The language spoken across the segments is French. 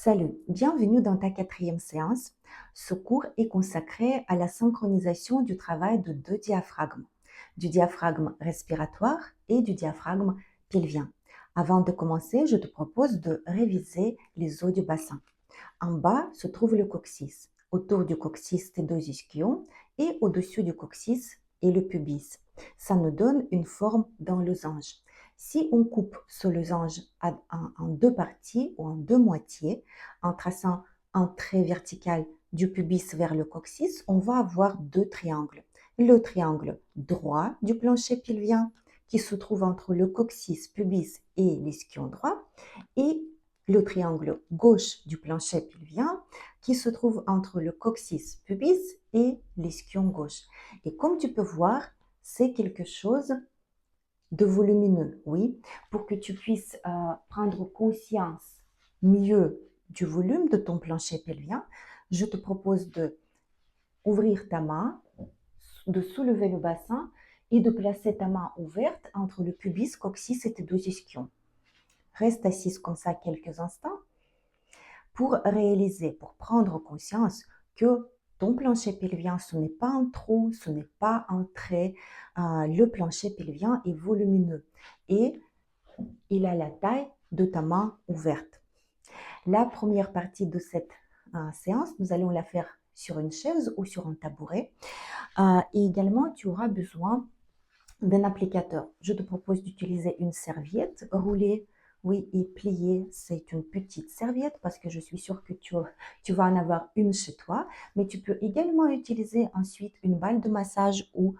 Salut, bienvenue dans ta quatrième séance. Ce cours est consacré à la synchronisation du travail de deux diaphragmes, du diaphragme respiratoire et du diaphragme pelvien. Avant de commencer, je te propose de réviser les os du bassin. En bas se trouve le coccyx. Autour du coccyx, tes deux ischions et au-dessus du coccyx est le pubis. Ça nous donne une forme d'un losange. Si on coupe ce losange en deux parties ou en deux moitiés, en traçant un trait vertical du pubis vers le coccyx, on va avoir deux triangles. Le triangle droit du plancher pelvien qui se trouve entre le coccyx, pubis et l'ischion droit et le triangle gauche du plancher pelvien qui se trouve entre le coccyx, pubis et l'ischion gauche. Et comme tu peux voir, c'est quelque chose de volumineux, oui, pour que tu puisses prendre conscience mieux du volume de ton plancher pelvien, je te propose de ouvrir ta main, de soulever le bassin et de placer ta main ouverte entre le pubis, coccyx et tes deux ischions. Reste assise comme ça quelques instants pour réaliser, pour prendre conscience que ton plancher pelvien, ce n'est pas un trou, ce n'est pas un trait. Le plancher pelvien est volumineux et il a la taille de ta main ouverte. La première partie de cette séance, nous allons la faire sur une chaise ou sur un tabouret. Et également, tu auras besoin d'un applicateur. Je te propose d'utiliser une serviette roulée, oui, et pliée. C'est une petite serviette parce que je suis sûre que tu vas en avoir une chez toi, mais tu peux également utiliser ensuite une balle de massage ou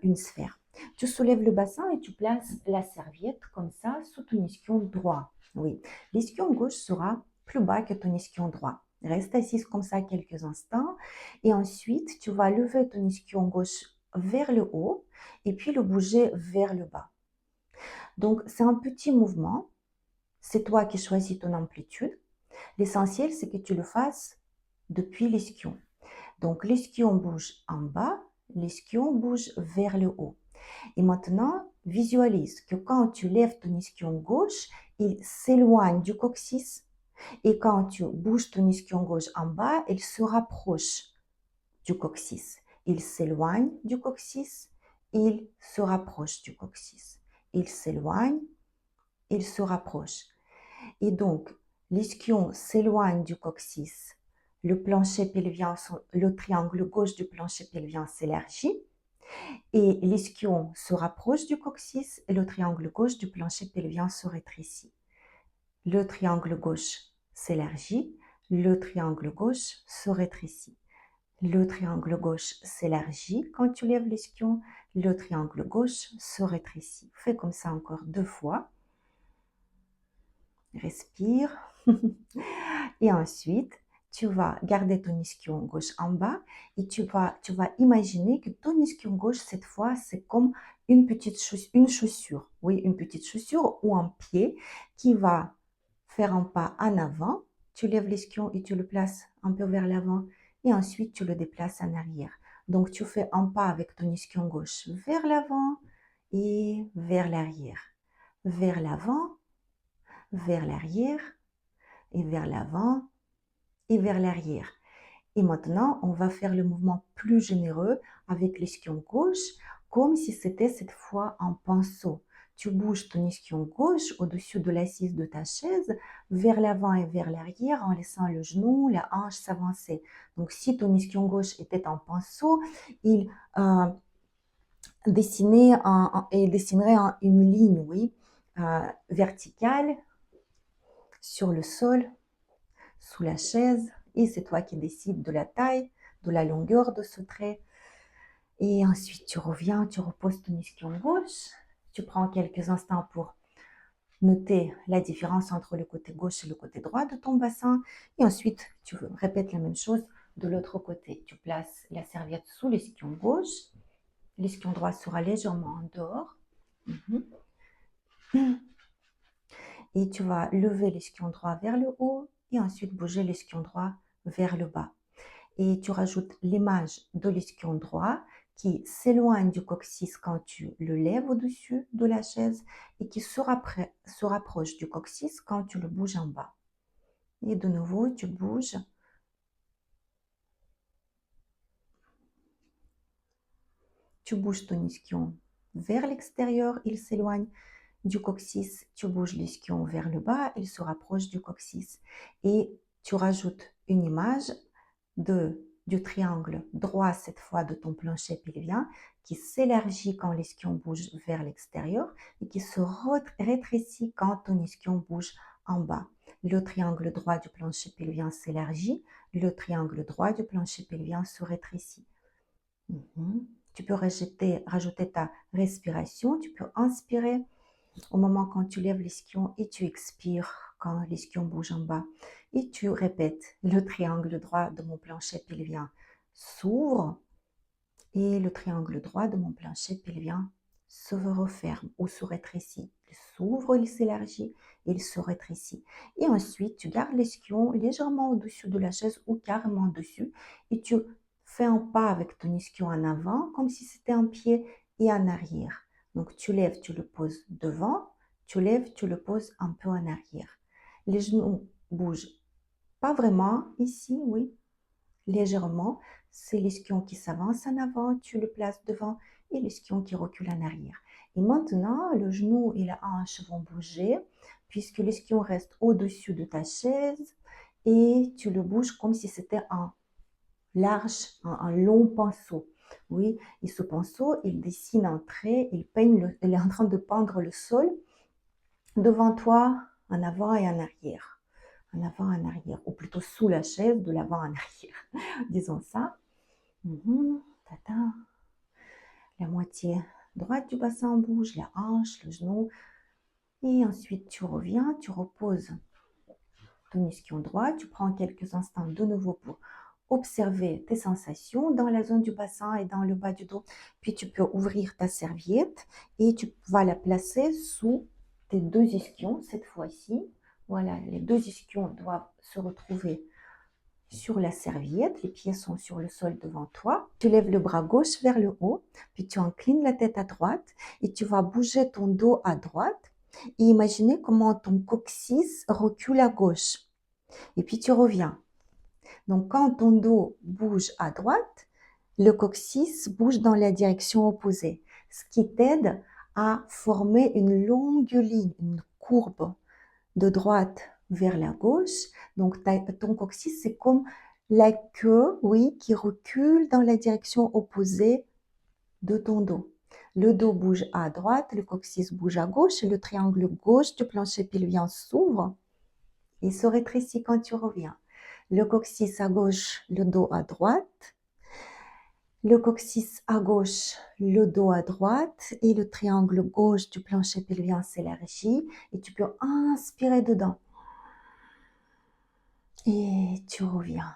une sphère. Tu soulèves le bassin et tu places la serviette comme ça sous ton ischion droit. Oui, l'ischion gauche sera plus bas que ton ischion droit. Reste assise comme ça quelques instants et ensuite tu vas lever ton ischion gauche vers le haut et puis le bouger vers le bas. Donc, c'est un petit mouvement. C'est toi qui choisis ton amplitude. L'essentiel, c'est que tu le fasses depuis l'ischion. Donc, l'ischion bouge en bas, l'ischion bouge vers le haut. Et maintenant, visualise que quand tu lèves ton ischion gauche, il s'éloigne du coccyx. Et quand tu bouges ton ischion gauche en bas, il se rapproche du coccyx. Il s'éloigne du coccyx, il se rapproche du coccyx. Il s'éloigne, il se rapproche. Et donc, l'ischion s'éloigne du coccyx. Le plancher pelvien, le triangle gauche du plancher pelvien s'élargit. Et l'ischion se rapproche du coccyx et le triangle gauche du plancher pelvien se rétrécit. Le triangle gauche s'élargit, le triangle gauche se rétrécit. Le triangle gauche s'élargit quand tu lèves l'ischion, le triangle gauche se rétrécit. Fais comme ça encore 2 fois. Respire. Et ensuite, tu vas garder ton ischion gauche en bas et tu vas imaginer que ton ischion gauche, cette fois, c'est comme une chaussure. Oui, une petite chaussure ou un pied qui va faire un pas en avant. Tu lèves l'ischion et tu le places un peu vers l'avant et ensuite tu le déplaces en arrière. Donc, tu fais un pas avec ton ischion gauche vers l'avant et vers l'arrière. Vers l'avant, vers l'arrière et vers l'avant et vers l'arrière. Et maintenant, on va faire le mouvement plus généreux avec l'ischion gauche, comme si c'était cette fois un pinceau. Tu bouges ton ischion gauche au-dessus de l'assise de ta chaise, vers l'avant et vers l'arrière, en laissant le genou, la hanche s'avancer. Donc, si ton ischion gauche était un pinceau, il dessinerait une ligne, oui, verticale sur le sol, sous la chaise, et c'est toi qui décides de la taille, de la longueur de ce trait. Et ensuite, tu reviens, tu reposes ton ischion gauche, tu prends quelques instants pour noter la différence entre le côté gauche et le côté droit de ton bassin. Et ensuite, tu répètes la même chose de l'autre côté. Tu places la serviette sous l'ischion gauche, l'ischion droit sera légèrement en dehors. Et tu vas lever l'ischion droit vers le haut et ensuite bouger l'ischion droit vers le bas. Et tu rajoutes l'image de l'ischion droit qui s'éloigne du coccyx quand tu le lèves au-dessus de la chaise et qui se rapproche du coccyx quand tu le bouges en bas. Et de nouveau, tu bouges. Tu bouges ton ischion vers l'extérieur, il s'éloigne du coccyx. Tu bouges l'ischion vers le bas, il se rapproche du coccyx. Et tu rajoutes une image du triangle droit, cette fois de ton plancher pelvien, qui s'élargit quand l'ischion bouge vers l'extérieur et qui se rétrécit quand ton ischion bouge en bas. Le triangle droit du plancher pelvien s'élargit, le triangle droit du plancher pelvien se rétrécit. Tu peux rajouter ta respiration, tu peux inspirer au moment quand tu lèves l'ischion et tu expires quand l'ischion bouge en bas. Et tu répètes, le triangle droit de mon plancher pelvien s'ouvre et le triangle droit de mon plancher pelvien se referme ou se rétrécit. Il s'ouvre, il s'élargit, il se rétrécit. Et ensuite, tu gardes l'ischion légèrement au-dessus de la chaise ou carrément dessus et tu fais un pas avec ton ischion en avant comme si c'était un pied et en arrière. Donc tu lèves, tu le poses devant, tu lèves, tu le poses un peu en arrière. Les genoux bougent pas vraiment ici, oui, légèrement. C'est l'ischion qui s'avance en avant, tu le places devant et l'ischion qui recule en arrière. Et maintenant, le genou et la hanche vont bouger puisque l'ischion reste au-dessus de ta chaise et tu le bouges comme si c'était un long pinceau. Oui, et ce pinceau, il dessine un trait, il est en train de peindre le sol devant toi, en avant et en arrière. En avant, en arrière, ou plutôt sous la chaise, de l'avant en arrière, disons ça. Tata. La moitié droite du bassin bouge, la hanche, le genou. Et ensuite, tu reviens, tu reposes ton ischion droit. Tu prends quelques instants de nouveau pour observer tes sensations dans la zone du bassin et dans le bas du dos. Puis tu peux ouvrir ta serviette et tu vas la placer sous tes deux ischions cette fois-ci. Voilà, les deux ischions doivent se retrouver sur la serviette. Les pieds sont sur le sol devant toi. Tu lèves le bras gauche vers le haut, puis tu inclines la tête à droite et tu vas bouger ton dos à droite et imaginer comment ton coccyx recule à gauche. Et puis tu reviens. Donc quand ton dos bouge à droite, le coccyx bouge dans la direction opposée, ce qui t'aide à former une longue ligne, une courbe de droite vers la gauche. Donc ton coccyx, c'est comme la queue, oui, qui recule dans la direction opposée de ton dos. Le dos bouge à droite, le coccyx bouge à gauche, et le triangle gauche du plancher pelvien s'ouvre et se rétrécit quand tu reviens. Le coccyx à gauche, le dos à droite. Le coccyx à gauche, le dos à droite et le triangle gauche du plancher pelvien s'élargit et tu peux inspirer dedans. Et tu reviens.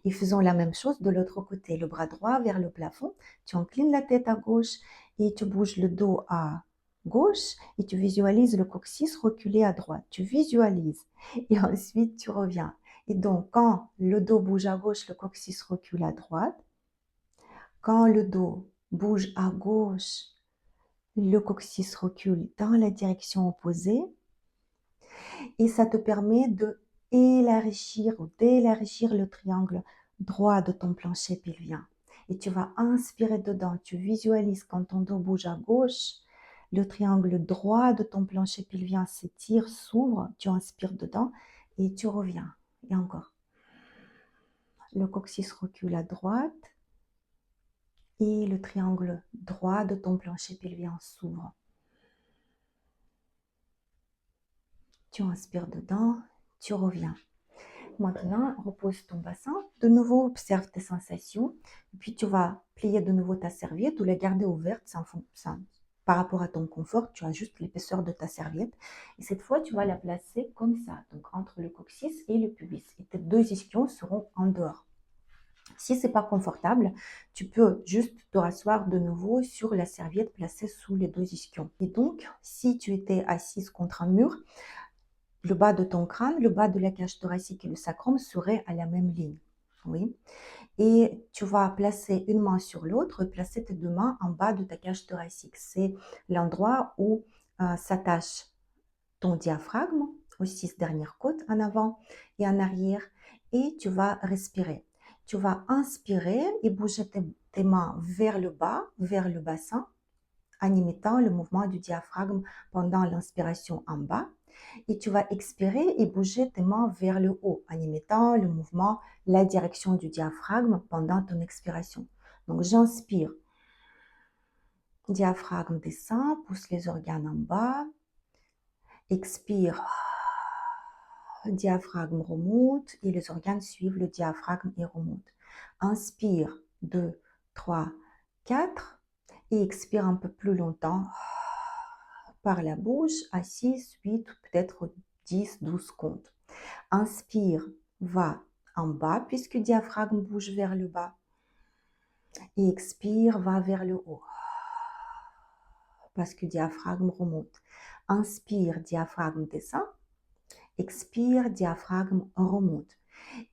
Et faisons la même chose de l'autre côté. Le bras droit vers le plafond. Tu inclines la tête à gauche et tu bouges le dos à gauche et tu visualises le coccyx reculer à droite. Tu visualises. Et ensuite, tu reviens. Et donc, quand le dos bouge à gauche, le coccyx recule à droite. Quand le dos bouge à gauche, le coccyx recule dans la direction opposée. Et ça te permet de élargir ou d'élargir le triangle droit de ton plancher pelvien. Et tu vas inspirer dedans. Tu visualises quand ton dos bouge à gauche, le triangle droit de ton plancher pelvien s'étire, s'ouvre. Tu inspires dedans et tu reviens. Et encore. Le coccyx recule à droite et le triangle droit de ton plancher pelvien s'ouvre. Tu inspires dedans, tu reviens. Maintenant, repose ton bassin. De nouveau, observe tes sensations. Et puis, tu vas plier de nouveau ta serviette ou la garder ouverte. Par rapport à ton confort, tu ajustes l'épaisseur de ta serviette. Et cette fois, tu vas la placer comme ça, donc entre le coccyx et le pubis. Et tes deux ischions seront en dehors. Si ce n'est pas confortable, tu peux juste te rasseoir de nouveau sur la serviette placée sous les deux ischions. Et donc, si tu étais assise contre un mur, le bas de ton crâne, le bas de la cage thoracique et le sacrum seraient à la même ligne. Oui. Et tu vas placer une main sur l'autre et placer tes deux mains en bas de ta cage thoracique. C'est l'endroit où s'attache ton diaphragme, aux 6 dernières côtes, en avant et en arrière. Et tu vas respirer. Tu vas inspirer et bouger tes mains vers le bas, vers le bassin, en imitant le mouvement du diaphragme pendant l'inspiration en bas. Et tu vas expirer et bouger tes mains vers le haut, en imitant le mouvement, la direction du diaphragme pendant ton expiration. Donc j'inspire. Diaphragme descend, pousse les organes en bas. Expire. Diaphragme remonte et les organes suivent le diaphragme et remontent. Inspire, 2, 3, 4 et expire un peu plus longtemps par la bouche à 6, 8, peut-être 10, 12 comptes. Inspire, va en bas puisque le diaphragme bouge vers le bas. Et expire, va vers le haut parce que le diaphragme remonte. Inspire, diaphragme descend. Expire, diaphragme remonte.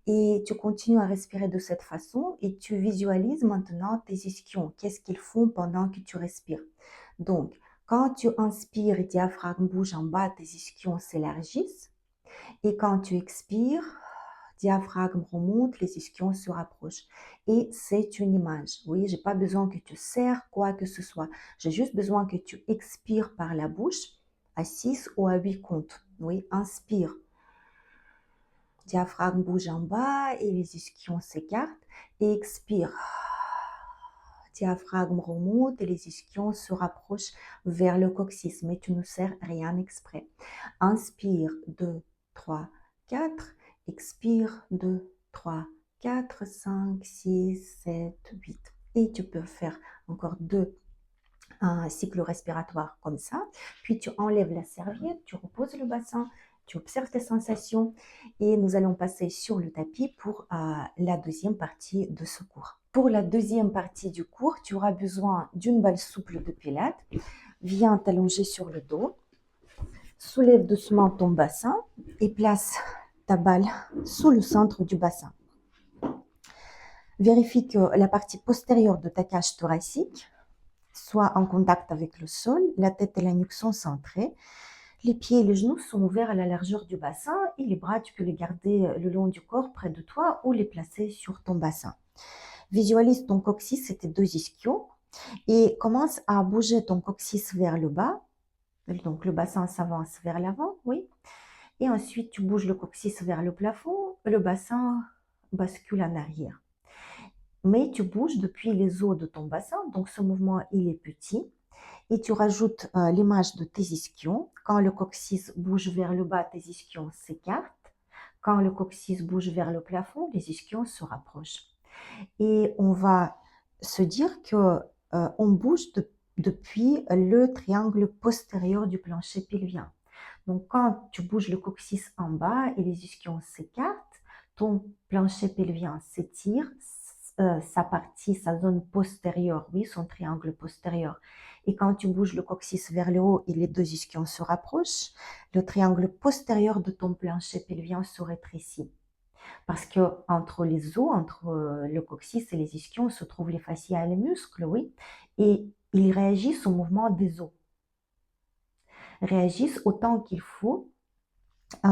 Et tu continues à respirer de cette façon et tu visualises maintenant tes ischions. Qu'est-ce qu'ils font pendant que tu respires? Donc, quand tu inspires, le diaphragme bouge en bas, tes ischions s'élargissent. Et quand tu expires, diaphragme remonte, les ischions se rapprochent. Et c'est une image. Oui, je n'ai pas besoin que tu serres quoi que ce soit. J'ai juste besoin que tu expires par la bouche à 6 ou à 8 comptes. Oui, inspire. Diaphragme bouge en bas et les ischions s'écartent. Et expire. Diaphragme remonte et les ischions se rapprochent vers le coccyx. Mais tu ne serres rien exprès. Inspire, 2, 3, 4. Expire, 2, 3, 4, 5, 6, 7, 8. Et tu peux faire encore un cycle respiratoire comme ça. Puis tu enlèves la serviette, tu reposes le bassin, tu observes tes sensations et nous allons passer sur le tapis pour la deuxième partie de ce cours. Pour la deuxième partie du cours, tu auras besoin d'une balle souple de pilates. Viens t'allonger sur le dos. Soulève doucement ton bassin et place ta balle sous le centre du bassin. Vérifie que la partie postérieure de ta cage thoracique soit en contact avec le sol, la tête et la nuque sont centrées, les pieds et les genoux sont ouverts à la largeur du bassin et les bras, tu peux les garder le long du corps près de toi ou les placer sur ton bassin. Visualise ton coccyx et tes deux ischions et commence à bouger ton coccyx vers le bas. Donc le bassin s'avance vers l'avant, oui. Et ensuite, tu bouges le coccyx vers le plafond, le bassin bascule en arrière. Mais tu bouges depuis les os de ton bassin, donc ce mouvement, il est petit. Et tu rajoutes l'image de tes ischions. Quand le coccyx bouge vers le bas, tes ischions s'écartent. Quand le coccyx bouge vers le plafond, les ischions se rapprochent. Et on va se dire qu'on bouge depuis le triangle postérieur du plancher pelvien. Donc, quand tu bouges le coccyx en bas et les ischions s'écartent, ton plancher pelvien s'étire, sa partie, sa zone postérieure, oui, son triangle postérieur. Et quand tu bouges le coccyx vers le haut et les deux ischions se rapprochent, le triangle postérieur de ton plancher pelvien se rétrécit. Parce que entre les os, entre le coccyx et les ischions, se trouvent les fascias et les muscles, oui, et ils réagissent au mouvement des os. Réagissent autant qu'il faut,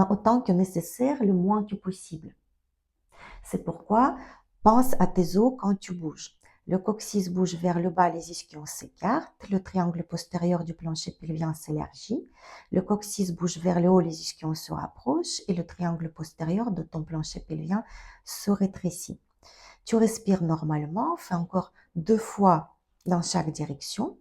autant que nécessaire, le moins que possible. C'est pourquoi pense à tes os quand tu bouges. Le coccyx bouge vers le bas, les ischions s'écartent, le triangle postérieur du plancher pelvien s'élargit, le coccyx bouge vers le haut, les ischions se rapprochent et le triangle postérieur de ton plancher pelvien se rétrécit. Tu respires normalement, fais encore 2 fois dans chaque direction,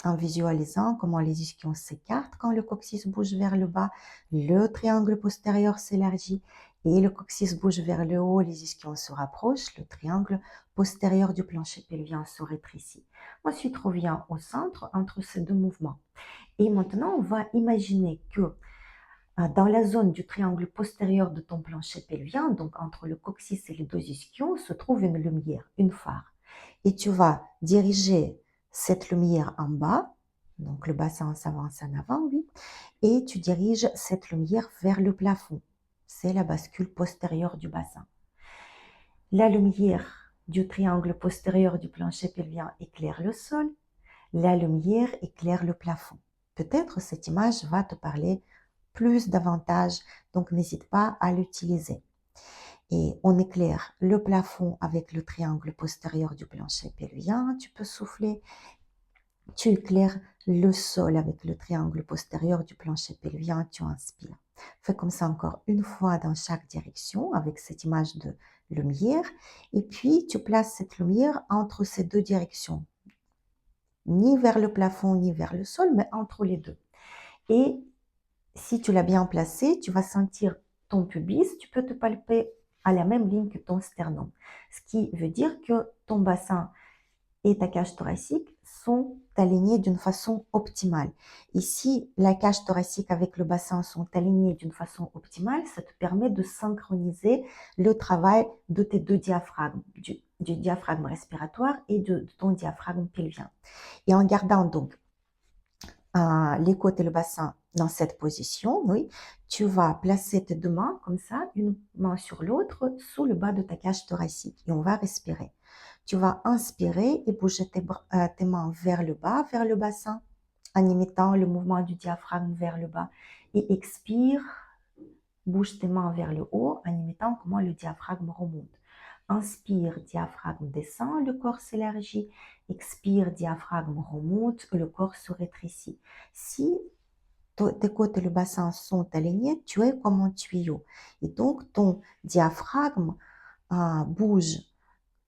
en visualisant comment les ischions s'écartent quand le coccyx bouge vers le bas, le triangle postérieur s'élargit et le coccyx bouge vers le haut, les ischions se rapprochent, le triangle postérieur du plancher pelvien se rétrécit. Ensuite, reviens au centre entre ces deux mouvements. Et maintenant, on va imaginer que dans la zone du triangle postérieur de ton plancher pelvien, donc entre le coccyx et les deux ischions, se trouve une lumière, une phare. Et tu vas diriger cette lumière en bas, donc le bassin s'avance en avant, oui, et tu diriges cette lumière vers le plafond. C'est la bascule postérieure du bassin. La lumière du triangle postérieur du plancher pelvien éclaire le sol, la lumière éclaire le plafond. Peut-être cette image va te parler plus d'avantages, donc n'hésite pas à l'utiliser. Et on éclaire le plafond avec le triangle postérieur du plancher pelvien, tu peux souffler. Tu éclaires le sol avec le triangle postérieur du plancher pelvien, tu inspires. Fais comme ça encore une fois dans chaque direction avec cette image de lumière. Et puis, tu places cette lumière entre ces deux directions. Ni vers le plafond, ni vers le sol, mais entre les deux. Et si tu l'as bien placé, tu vas sentir ton pubis, tu peux te palper à la même ligne que ton sternum. Ce qui veut dire que ton bassin et ta cage thoracique sont alignés d'une façon optimale. Et si la cage thoracique avec le bassin sont alignés d'une façon optimale, ça te permet de synchroniser le travail de tes deux diaphragmes, du diaphragme respiratoire et de ton diaphragme pelvien. Et en gardant donc les côtes et le bassin dans cette position, oui, tu vas placer tes deux mains comme ça, une main sur l'autre, sous le bas de ta cage thoracique. Et on va respirer. Tu vas inspirer et bouger tes mains vers le bas, vers le bassin, en imitant le mouvement du diaphragme vers le bas. Et expire, bouge tes mains vers le haut, en imitant comment le diaphragme remonte. Inspire, diaphragme descend, le corps s'élargit. Expire, diaphragme remonte, le corps se rétrécit. Si tes côtes et le bassin sont alignés, tu es comme un tuyau. Et donc, ton diaphragme bouge,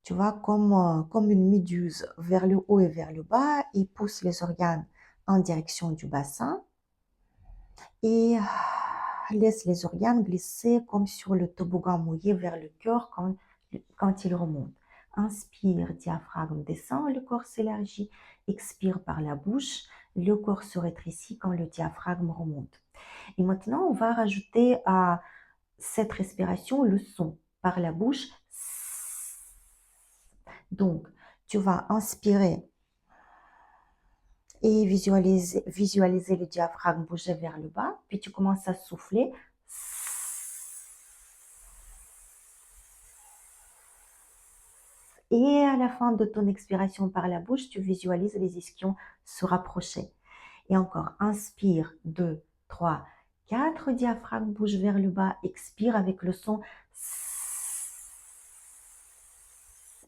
tu vois, comme une méduse vers le haut et vers le bas. Il pousse les organes en direction du bassin et laisse les organes glisser comme sur le toboggan mouillé vers le cœur quand il remonte. Inspire, diaphragme descend, le corps s'élargit. Expire par la bouche, le corps se rétrécit quand le diaphragme remonte. Et maintenant, on va rajouter à cette respiration le son par la bouche. Donc, tu vas inspirer et visualiser le diaphragme bouger vers le bas, puis tu commences à souffler. Et à la fin de ton expiration par la bouche, tu visualises les ischions se rapprocher. Et encore, inspire, 2, 3, 4, diaphragme bouge vers le bas, expire avec le son.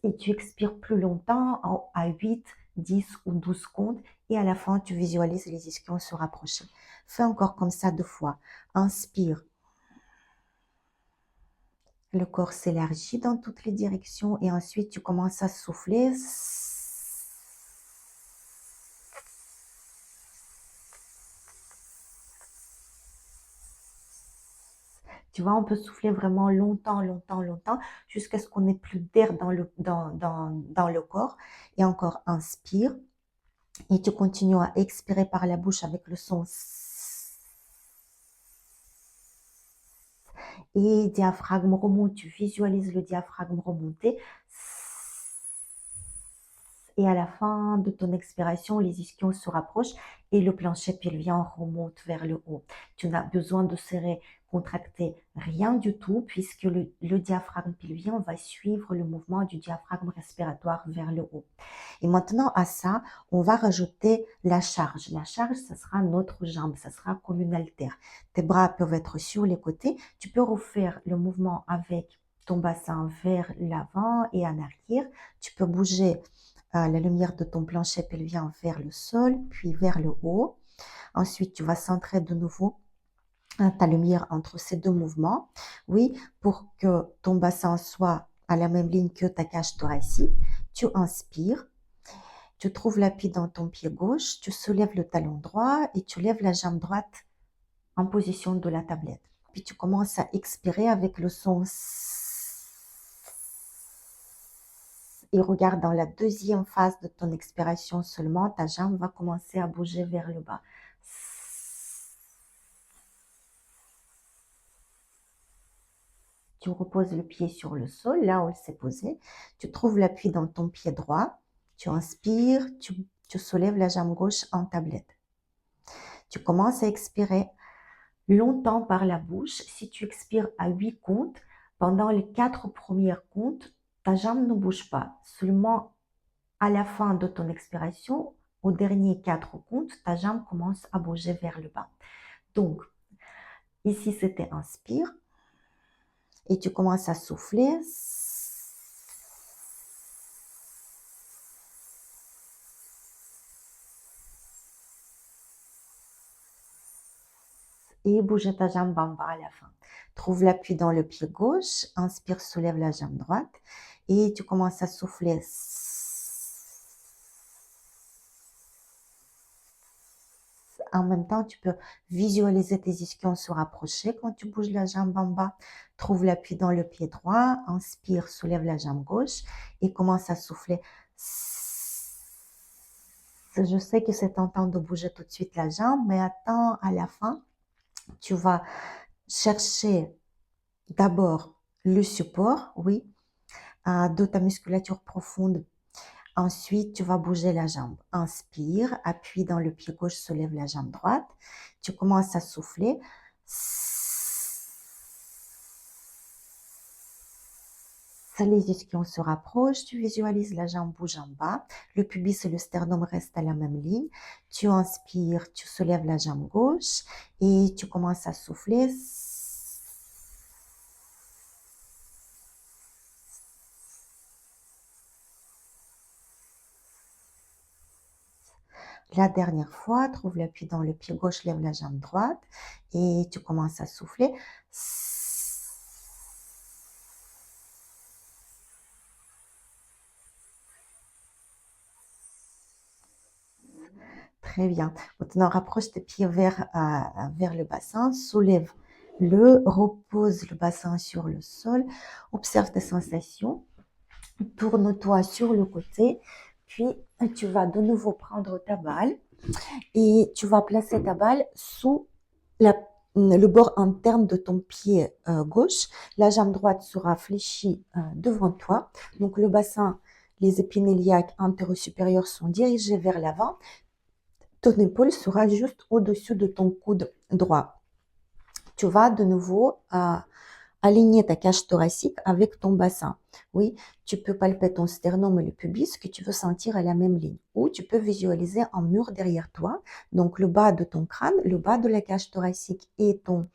Et tu expires plus longtemps, à 8, 10 ou 12 comptes, et à la fin, tu visualises les ischions se rapprocher. Fais encore comme ça 2 fois. Inspire. Le corps s'élargit dans toutes les directions et ensuite, tu commences à souffler. Tu vois, on peut souffler vraiment longtemps, longtemps, longtemps, jusqu'à ce qu'on n'ait plus d'air dans le corps. Et encore, inspire. Et tu continues à expirer par la bouche avec le son. Et diaphragme remonte, tu visualises le diaphragme remonter. Et à la fin de ton expiration, les ischions se rapprochent et le plancher pelvien remonte vers le haut. Tu n'as besoin de serrer, contracter rien du tout puisque le diaphragme pelvien va suivre le mouvement du diaphragme respiratoire vers le haut. Et maintenant, à ça, on va rajouter la charge. La charge, ça sera notre jambe, ça sera comme une haltère. Tes bras peuvent être sur les côtés. Tu peux refaire le mouvement avec ton bassin vers l'avant et en arrière. Tu peux bouger la lumière de ton plancher pelvien vers le sol, puis vers le haut. Ensuite, tu vas centrer de nouveau ta lumière entre ces deux mouvements, oui, pour que ton bassin soit à la même ligne que ta cage thoracique. Tu inspires, tu trouves l'appui dans ton pied gauche, tu soulèves le talon droit et tu lèves la jambe droite en position de la tablette. Puis tu commences à expirer avec le son et regarde dans la deuxième phase de ton expiration seulement, ta jambe va commencer à bouger vers le bas. Tu reposes le pied sur le sol, là où il s'est posé. Tu trouves l'appui dans ton pied droit. Tu inspires, tu soulèves la jambe gauche en tablette. Tu commences à expirer longtemps par la bouche. Si tu expires à 8 comptes, pendant les 4 premiers comptes, ta jambe ne bouge pas. Seulement à la fin de ton expiration, aux derniers 4 comptes, ta jambe commence à bouger vers le bas. Donc, Ici, c'était inspire. Et tu commences à souffler. Et bouge ta jambe en bas à la fin. Trouve l'appui dans le pied gauche. Inspire, soulève la jambe droite. Et tu commences à souffler. En même temps, tu peux visualiser tes ischions se rapprocher quand tu bouges la jambe en bas. Trouve l'appui dans le pied droit. Inspire, soulève la jambe gauche et commence à souffler. Je sais que c'est tentant de bouger tout de suite la jambe, mais attends à la fin. Tu vas chercher d'abord le support, oui, de ta musculature profonde. Ensuite, tu vas bouger la jambe. Inspire, appuie dans le pied gauche, soulève la jambe droite. Tu commences à souffler. Les ischions se rapprochent, tu visualises la jambe bouge en bas, le pubis et le sternum restent à la même ligne. Tu inspires, tu soulèves la jambe gauche et tu commences à souffler. La dernière fois, trouve l'appui dans le pied gauche, lève la jambe droite et tu commences à souffler. Très bien. Maintenant, rapproche tes pieds vers le bassin, soulève-le, repose le bassin sur le sol, observe tes sensations, tourne-toi sur le côté, puis tu vas de nouveau prendre ta balle et tu vas placer ta balle sous le bord interne de ton pied gauche. La jambe droite sera fléchie devant toi. Donc le bassin, les épines iliaques antéro-supérieures sont dirigées vers l'avant. Ton épaule sera juste au-dessus de ton coude droit. Tu vas de nouveau aligner ta cage thoracique avec ton bassin. Oui, tu peux palper ton sternum et le pubis que tu veux sentir à la même ligne. Ou tu peux visualiser un mur derrière toi. Donc le bas de ton crâne, le bas de la cage thoracique et ton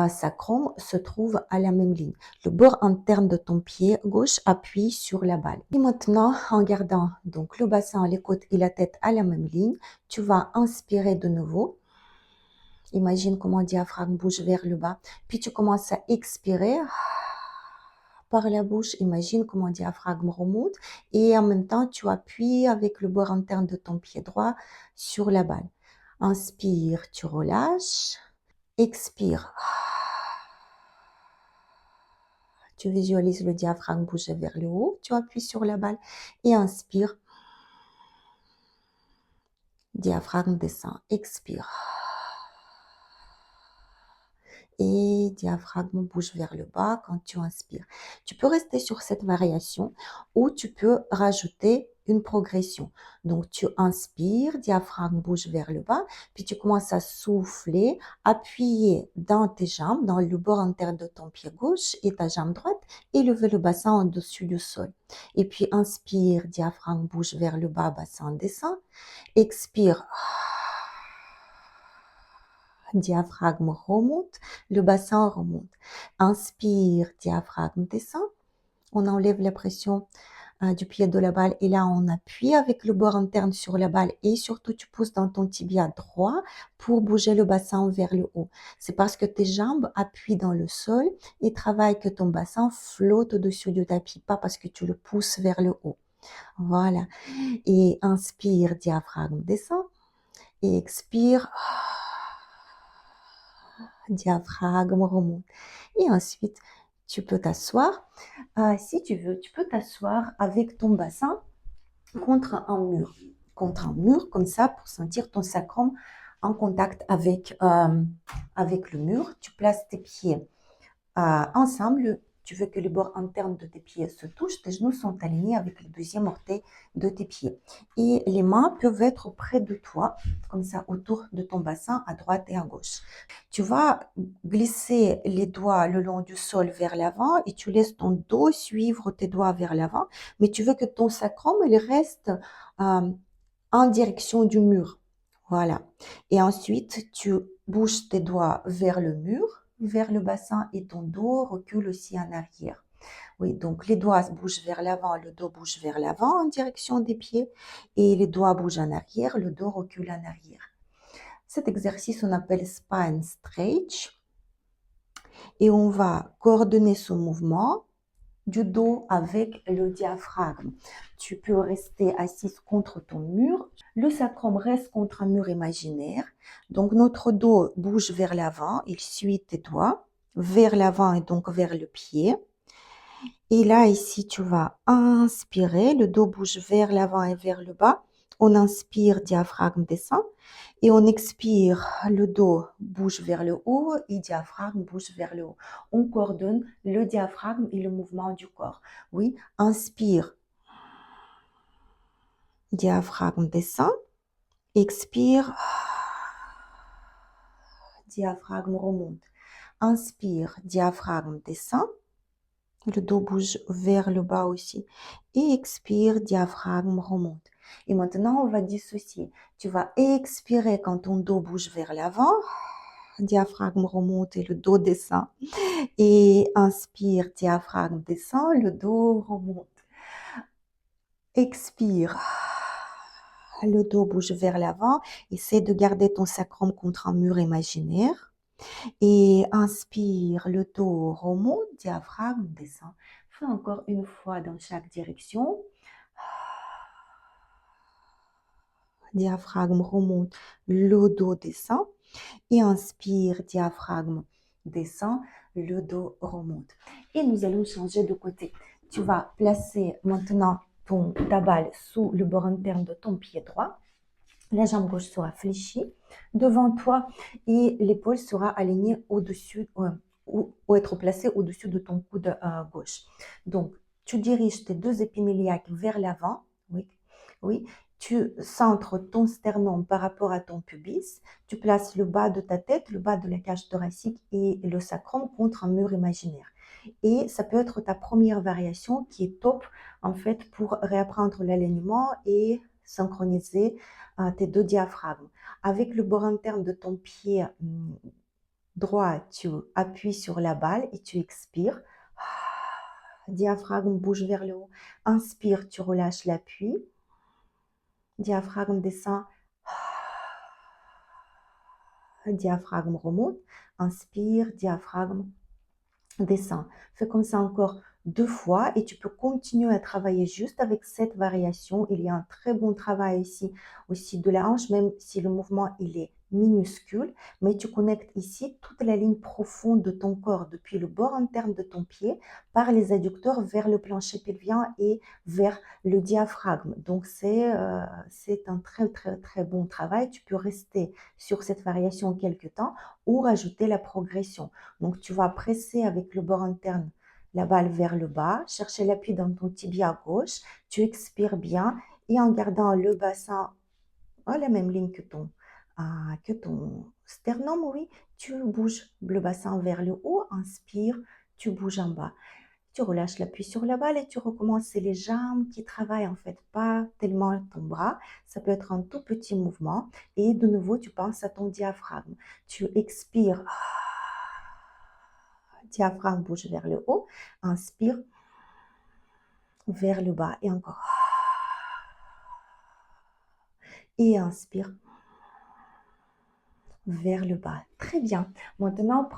sacrum se trouvent à la même ligne. Le bord interne de ton pied gauche appuie sur la balle. Et maintenant, en gardant donc le bassin, les côtes et la tête à la même ligne, tu vas inspirer de nouveau. Imagine comment le diaphragme bouge vers le bas. Puis tu commences à expirer par la bouche. Imagine comment le diaphragme remonte. Et en même temps, tu appuies avec le bord interne de ton pied droit sur la balle. Inspire, tu relâches. Expire. Tu visualises le diaphragme bouger vers le haut. Tu appuies sur la balle et inspire. Diaphragme descend. Expire. Et diaphragme bouge vers le bas quand tu inspires. Tu peux rester sur cette variation ou tu peux rajouter une progression. Donc tu inspires, diaphragme bouge vers le bas, puis tu commences à souffler, appuyer dans tes jambes, dans le bord interne de ton pied gauche et ta jambe droite, et lever le bassin en dessus du sol. Et puis inspire, diaphragme bouge vers le bas, bassin descend. Expire. Diaphragme remonte, le bassin remonte. Inspire, diaphragme descend. On enlève la pression du pied de la balle et là on appuie avec le bord interne sur la balle et surtout tu pousses dans ton tibia droit pour bouger le bassin vers le haut. C'est parce que tes jambes appuient dans le sol et travaillent que ton bassin flotte au-dessus du tapis, pas parce que tu le pousses vers le haut. Voilà. Et inspire, diaphragme descend et expire. Diaphragme remonte. Et ensuite, tu peux t'asseoir. Si tu veux, tu peux t'asseoir avec ton bassin contre un mur. Contre un mur, comme ça, pour sentir ton sacrum en contact avec le mur. Tu places tes pieds ensemble. Tu veux que le bord interne de tes pieds se touche. Tes genoux sont alignés avec le deuxième orteil de tes pieds. Et les mains peuvent être près de toi, comme ça, autour de ton bassin, à droite et à gauche. Tu vas glisser les doigts le long du sol vers l'avant et tu laisses ton dos suivre tes doigts vers l'avant. Mais tu veux que ton sacrum, il reste en direction du mur. Voilà. Et ensuite, tu bouges tes doigts vers le mur. vers le bassin et ton dos recule aussi en arrière. Oui, donc les doigts bougent vers l'avant, le dos bouge vers l'avant en direction des pieds et les doigts bougent en arrière, le dos recule en arrière. Cet exercice, on appelle spine stretch et on va coordonner ce mouvement du dos avec le diaphragme. Tu peux rester assise contre ton mur. Le sacrum reste contre un mur imaginaire. Donc notre dos bouge vers l'avant, il suit tes doigts vers l'avant et donc vers le pied. Et là, ici, tu vas inspirer, le dos bouge vers l'avant et vers le bas. On inspire, diaphragme descend. Et on expire, le dos bouge vers le haut et diaphragme bouge vers le haut. On coordonne le diaphragme et le mouvement du corps. Oui, inspire, diaphragme descend. Expire, diaphragme remonte. Inspire, diaphragme descend. Le dos bouge vers le bas aussi. Et expire, diaphragme remonte. Et maintenant, on va dissocier. Tu vas expirer quand ton dos bouge vers l'avant. Diaphragme remonte et le dos descend. Et inspire, diaphragme descend, le dos remonte. Expire. Le dos bouge vers l'avant. Essaie de garder ton sacrum contre un mur imaginaire. Et inspire, le dos remonte, diaphragme descend. Fais encore une fois dans chaque direction. Diaphragme remonte, le dos descend. Et inspire, diaphragme descend, le dos remonte. Et nous allons changer de côté. Tu vas placer maintenant ta balle sous le bord interne de ton pied droit. La jambe gauche sera fléchie devant toi et l'épaule sera alignée au-dessus ou être placée au-dessus de ton coude gauche. Donc, tu diriges tes deux épines iliaques vers l'avant. Oui, oui. Tu centres ton sternum par rapport à ton pubis. Tu places le bas de ta tête, le bas de la cage thoracique et le sacrum contre un mur imaginaire. Et ça peut être ta première variation qui est top en fait pour réapprendre l'alignement et synchroniser tes deux diaphragmes. Avec le bord interne de ton pied droit, tu appuies sur la balle et tu expires. Diaphragme bouge vers le haut. Inspire, tu relâches l'appui. Diaphragme descend. Diaphragme remonte. Inspire, diaphragme descend. Fais comme ça encore 2 fois et tu peux continuer à travailler juste avec cette variation. Il y a un très bon travail ici aussi de la hanche, même si le mouvement il est minuscule, mais tu connectes ici toute la ligne profonde de ton corps depuis le bord interne de ton pied par les adducteurs vers le plancher pelvien et vers le diaphragme. Donc c'est un très très très bon travail. Tu peux rester sur cette variation quelques temps ou rajouter la progression. Donc tu vas presser avec le bord interne la balle vers le bas, chercher l'appui dans ton tibia gauche, tu expires bien et en gardant le bassin à la même ligne que ton sternum, oui, tu bouges le bassin vers le haut, inspire, tu bouges en bas. Tu relâches l'appui sur la balle et tu recommences. C'est les jambes qui travaillent en fait, pas tellement ton bras. Ça peut être un tout petit mouvement. Et de nouveau, tu penses à ton diaphragme. Tu expires. Diaphragme bouge vers le haut. Inspire vers le bas. Et encore. Et inspire vers le bas. Très bien. Maintenant,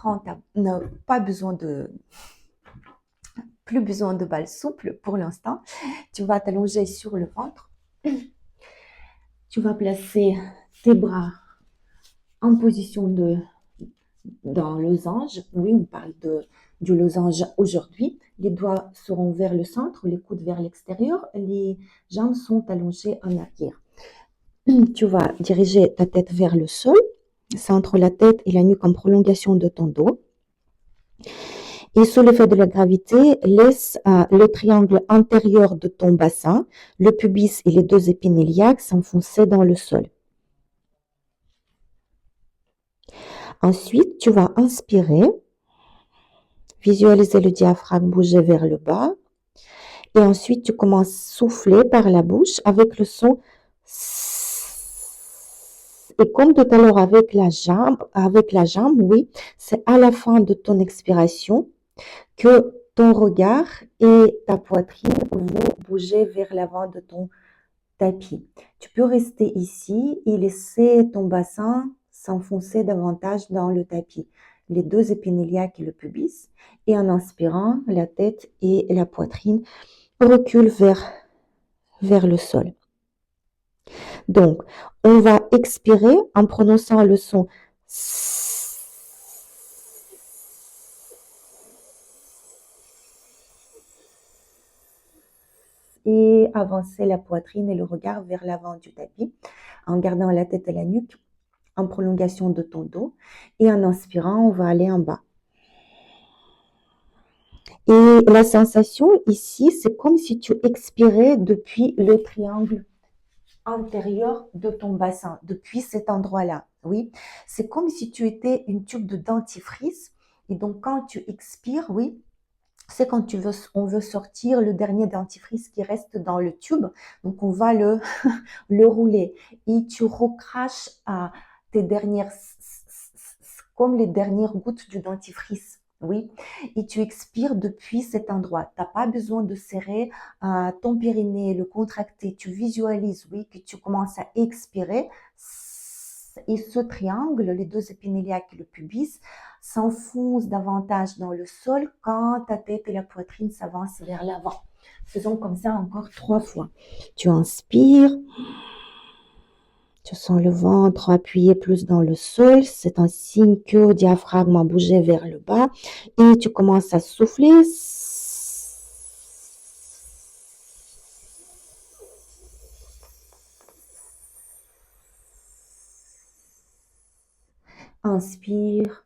plus besoin de balle souple pour l'instant. Tu vas t'allonger sur le ventre. Tu vas placer tes bras en position dans losange. Oui, on parle du losange aujourd'hui. Les doigts seront vers le centre, les coudes vers l'extérieur. Les jambes sont allongées en arrière. Tu vas diriger ta tête vers le sol. Centre la tête et la nuque en prolongation de ton dos. Et sous l'effet de la gravité, laisse le triangle antérieur de ton bassin, le pubis et les deux épines iliaques s'enfoncer dans le sol. Ensuite, tu vas inspirer, visualiser le diaphragme bouger vers le bas. Et ensuite, tu commences à souffler par la bouche avec le son. Et comme tout à l'heure avec la jambe, oui, c'est à la fin de ton expiration que ton regard et ta poitrine vont bouger vers l'avant de ton tapis. Tu peux rester ici et laisser ton bassin s'enfoncer davantage dans le tapis. Les deux épines iliaques et le pubis. Et en inspirant, la tête et la poitrine reculent vers le sol. Donc, on va expirer en prononçant le son et avancer la poitrine et le regard vers l'avant du tapis en gardant la tête et la nuque en prolongation de ton dos. Et en inspirant, on va aller en bas. Et la sensation ici, c'est comme si tu expirais depuis le triangle antérieur de ton bassin, depuis cet endroit-là. Oui, c'est comme si tu étais une tube de dentifrice. Et donc, quand tu expires, oui, c'est quand on veut sortir le dernier dentifrice qui reste dans le tube. Donc, on va le rouler et tu recraches à tes dernières, comme les dernières gouttes du dentifrice. Oui, et tu expires depuis cet endroit. Tu n'as pas besoin de serrer ton périnée, le contracter. Tu visualises, oui, que tu commences à expirer. Et ce triangle, les deux épines iliaques et le pubis, s'enfoncent davantage dans le sol quand ta tête et la poitrine s'avancent vers l'avant. Faisons comme ça encore 3 fois. Tu inspires. Tu sens le ventre appuyé plus dans le sol. C'est un signe que le diaphragme a bougé vers le bas. Et tu commences à souffler. Inspire.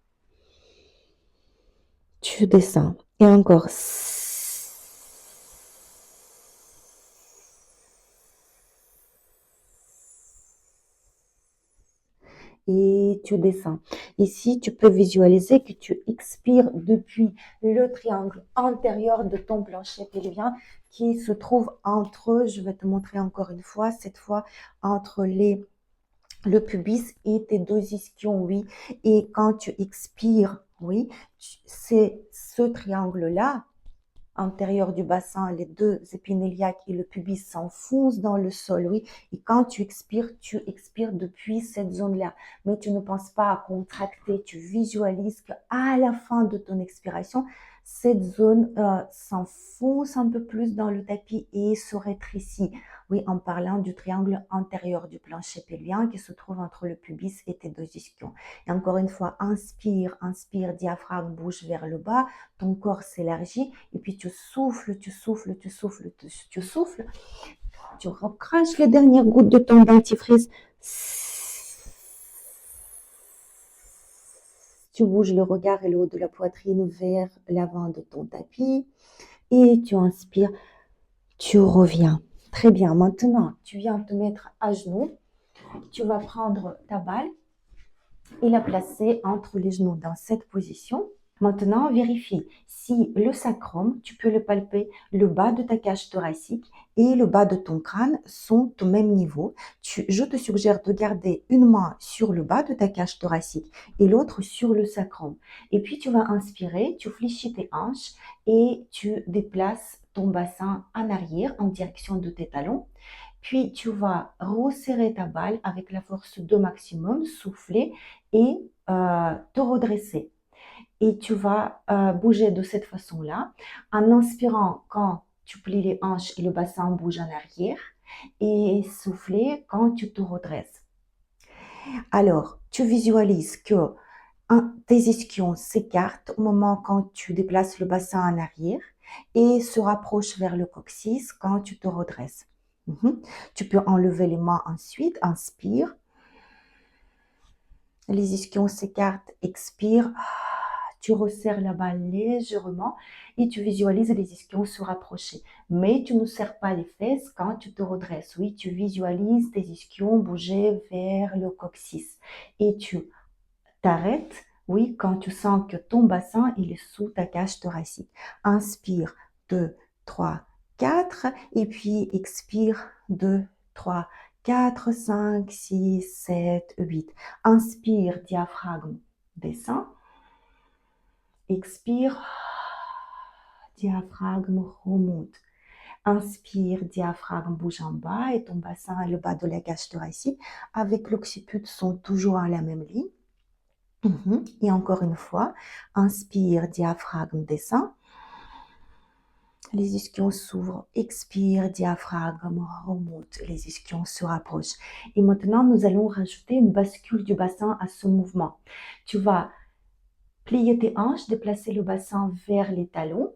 Tu descends. Et encore. Et tu descends. Ici, tu peux visualiser que tu expires depuis le triangle antérieur de ton plancher pelvien qui se trouve entre, je vais te montrer encore une fois, cette fois entre le pubis et tes deux ischions, oui. Et quand tu expires, oui, c'est ce triangle-là antérieur du bassin, les deux épines iliaques et le pubis s'enfoncent dans le sol, oui. Et quand tu expires depuis cette zone-là. Mais tu ne penses pas à contracter, tu visualises qu'à la fin de ton expiration, cette zone s'enfonce un peu plus dans le tapis et se rétrécit. Oui, en parlant du triangle antérieur du plancher pelvien qui se trouve entre le pubis et tes deux ischions. Et encore une fois, inspire, inspire, diaphragme bouge vers le bas, ton corps s'élargit et puis tu souffles, tu souffles, tu souffles, tu souffles. Tu recraches les dernières gouttes de ton dentifrice. Tu bouges le regard et le haut de la poitrine vers l'avant de ton tapis et tu inspires, tu reviens. Très bien, maintenant tu viens te mettre à genoux. Tu vas prendre ta balle et la placer entre les genoux dans cette position. Maintenant, vérifie si le sacrum, tu peux le palper, le bas de ta cage thoracique et le bas de ton crâne sont au même niveau. Je te suggère de garder une main sur le bas de ta cage thoracique et l'autre sur le sacrum. Et puis, tu vas inspirer, tu fléchis tes hanches et tu déplaces ton bassin en arrière en direction de tes talons. Puis, tu vas resserrer ta balle avec la force de maximum, souffler et te redresser. Et tu vas bouger de cette façon-là en inspirant quand tu plies les hanches et le bassin bouge en arrière et souffler quand tu te redresses. Alors, tu visualises que tes ischions s'écartent au moment quand tu déplaces le bassin en arrière et se rapprochent vers le coccyx quand tu te redresses. Tu peux enlever les mains ensuite, inspire. Les ischions s'écartent, expire. Tu resserres la balle légèrement et tu visualises les ischions se rapprocher. Mais tu ne serres pas les fesses quand tu te redresses. Oui, tu visualises tes ischions bouger vers le coccyx. Et tu t'arrêtes, oui, quand tu sens que ton bassin il est sous ta cage thoracique. Inspire, 2, 3, 4. Et puis expire, 2, 3, 4, 5, 6, 7, 8. Inspire, diaphragme descend. Expire, diaphragme remonte. Inspire, diaphragme bouge en bas et ton bassin et le bas de la cage thoracique avec l'occiput sont toujours en la même ligne. Et encore une fois, inspire, diaphragme descend. Les ischions s'ouvrent, expire, diaphragme remonte, les ischions se rapprochent. Et maintenant, nous allons rajouter une bascule du bassin à ce mouvement. Tu vas plier tes hanches, déplacer le bassin vers les talons.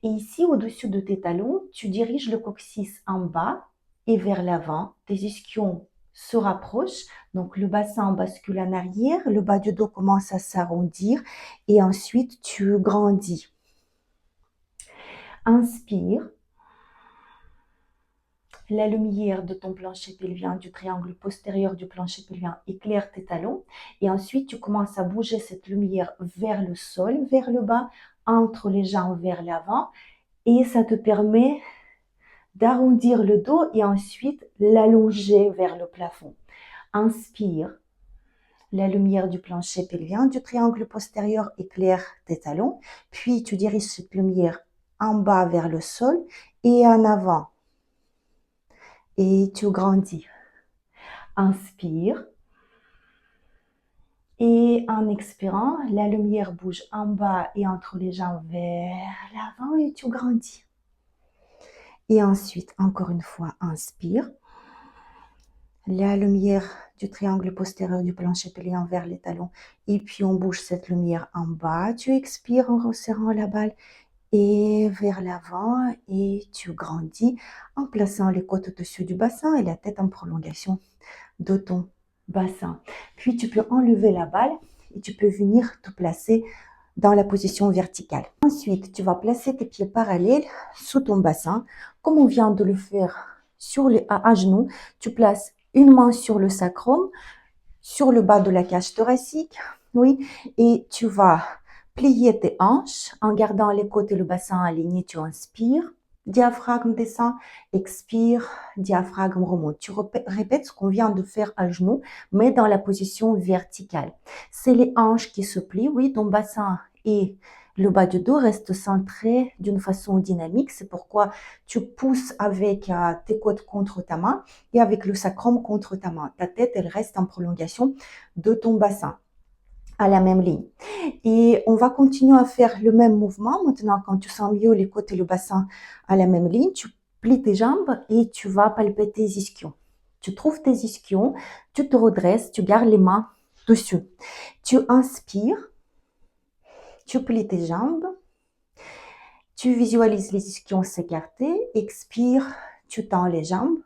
Et ici, au-dessus de tes talons, tu diriges le coccyx en bas et vers l'avant. Tes ischions se rapprochent. Donc, le bassin bascule en arrière. Le bas du dos commence à s'arrondir. Et ensuite, tu grandis. Inspire. La lumière de ton plancher pelvien, du triangle postérieur du plancher pelvien, éclaire tes talons. Et ensuite, tu commences à bouger cette lumière vers le sol, vers le bas, entre les jambes vers l'avant. Et ça te permet d'arrondir le dos et ensuite l'allonger vers le plafond. Inspire. La lumière du plancher pelvien, du triangle postérieur éclaire tes talons. Puis, tu diriges cette lumière en bas vers le sol et en avant. Et tu grandis. Inspire. Et en expirant, la lumière bouge en bas et entre les jambes vers l'avant et tu grandis. Et ensuite, encore une fois, inspire. La lumière du triangle postérieur du plancher pelvien vers les talons. Et puis, on bouge cette lumière en bas. Tu expires en resserrant la balle et vers l'avant et tu grandis en plaçant les côtes au-dessus du bassin et la tête en prolongation de ton bassin. Puis tu peux enlever la balle et tu peux venir te placer dans la position verticale. Ensuite, tu vas placer tes pieds parallèles sous ton bassin, comme on vient de le faire à genoux. Tu places une main sur le sacrum, sur le bas de la cage thoracique, oui, et tu vas plier tes hanches en gardant les côtes et le bassin alignés. Tu inspires, diaphragme descend, expire, diaphragme remonte. Tu répètes ce qu'on vient de faire à genoux, mais dans la position verticale. C'est les hanches qui se plient, oui, ton bassin et le bas du dos restent centrés d'une façon dynamique. C'est pourquoi tu pousses avec tes côtes contre ta main et avec le sacrum contre ta main. Ta tête, elle reste en prolongation de ton bassin à la même ligne. Et on va continuer à faire le même mouvement. Maintenant, quand tu sens mieux les côtes et le bassin à la même ligne, tu plies tes jambes et tu vas palper tes ischions. Tu trouves tes ischions, tu te redresses, tu gardes les mains dessus. Tu inspires, tu plies tes jambes, tu visualises les ischions s'écarter, expire, tu tends les jambes,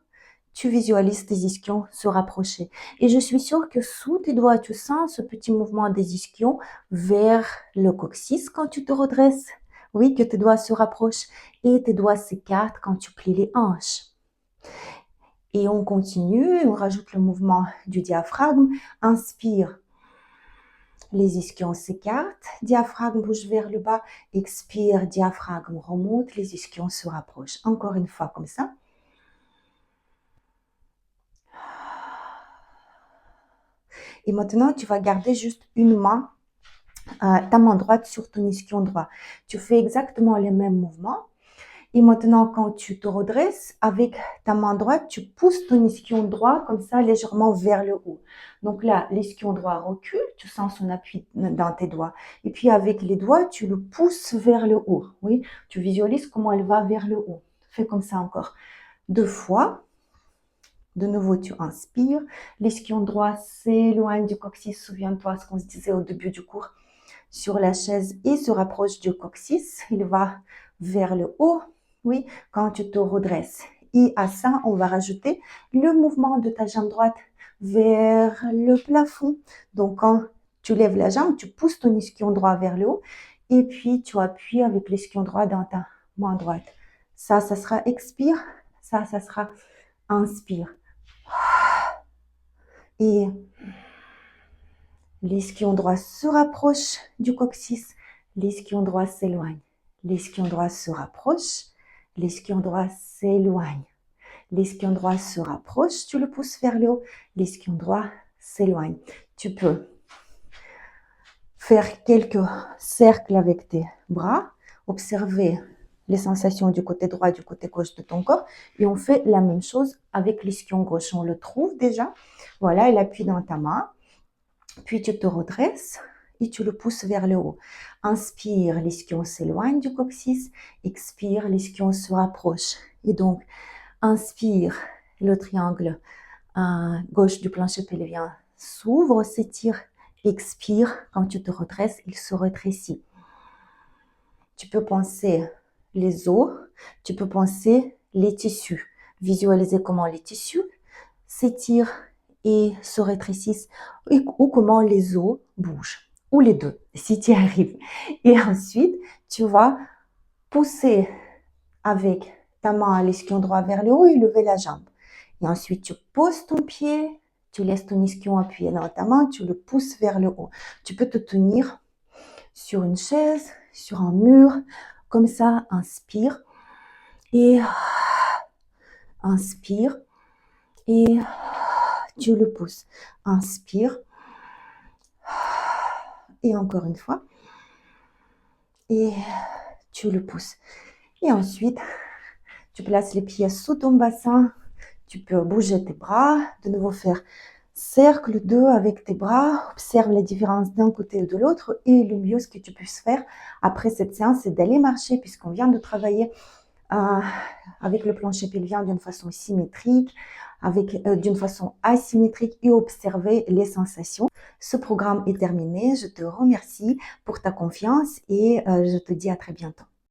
tu visualises tes ischions se rapprocher. Et je suis sûre que sous tes doigts, tu sens ce petit mouvement des ischions vers le coccyx quand tu te redresses. Oui, que tes doigts se rapprochent et tes doigts s'écartent quand tu plies les hanches. Et on continue, on rajoute le mouvement du diaphragme. Inspire. Les ischions s'écartent, diaphragme bouge vers le bas, expire, diaphragme remonte, les ischions se rapprochent. Encore une fois comme ça. Et maintenant, tu vas garder juste une main, ta main droite sur ton ischion droit. Tu fais exactement les mêmes mouvements. Et maintenant, quand tu te redresses, avec ta main droite, tu pousses ton ischion droit comme ça légèrement vers le haut. Donc là, l'ischion droit recule, tu sens son appui dans tes doigts. Et puis avec les doigts, tu le pousses vers le haut. Oui, tu visualises comment elle va vers le haut. Fais comme ça encore 2 fois. De nouveau, tu inspires. L'ischion droit s'éloigne du coccyx. Souviens-toi ce qu'on se disait au début du cours sur la chaise et se rapproche du coccyx. Il va vers le haut. Oui, quand tu te redresses. Et à ça, on va rajouter le mouvement de ta jambe droite vers le plafond. Donc, quand tu lèves la jambe, tu pousses ton ischion droit vers le haut et puis tu appuies avec l'ischion droit dans ta main droite. Ça sera expire. Ça sera inspire. Et l'ischion droit se rapproche du coccyx. L'ischion droit s'éloigne. L'ischion droit se rapproche. L'ischion droit s'éloigne. L'ischion droit se rapproche, tu le pousses vers le haut. L'ischion droit s'éloigne. Tu peux faire quelques cercles avec tes bras, observer les sensations du côté droit et du côté gauche de ton corps. Et on fait la même chose avec l'ischion gauche. On le trouve déjà. Voilà, il appuie dans ta main. Puis tu te redresses et tu le pousses vers le haut. Inspire, l'ischion s'éloigne du coccyx. Expire, l'ischion se rapproche. Et donc, inspire, le triangle gauche du plancher pelvien s'ouvre, s'étire. Expire, quand tu te redresses, il se rétrécit. Tu peux penser les os, tu peux penser les tissus. Visualiser comment les tissus s'étirent et se rétrécissent ou comment les os bougent. Ou les deux, si tu y arrives. Et ensuite, tu vas pousser avec ta main à l'ischion droit vers le haut et lever la jambe. Et ensuite, tu poses ton pied, tu laisses ton ischion appuyé dans ta main, tu le pousses vers le haut. Tu peux te tenir sur une chaise, sur un mur, comme ça, inspire et inspire et tu le pousses. Inspire et encore une fois et tu le pousses. Et ensuite, tu places les pieds sous ton bassin, tu peux bouger tes bras, de nouveau faire cercle 2 avec tes bras, observe les différences d'un côté et de l'autre et le mieux ce que tu puisses faire après cette séance, c'est d'aller marcher puisqu'on vient de travailler avec le plancher pelvien d'une façon symétrique, d'une façon asymétrique et observer les sensations. Ce programme est terminé, je te remercie pour ta confiance et je te dis à très bientôt.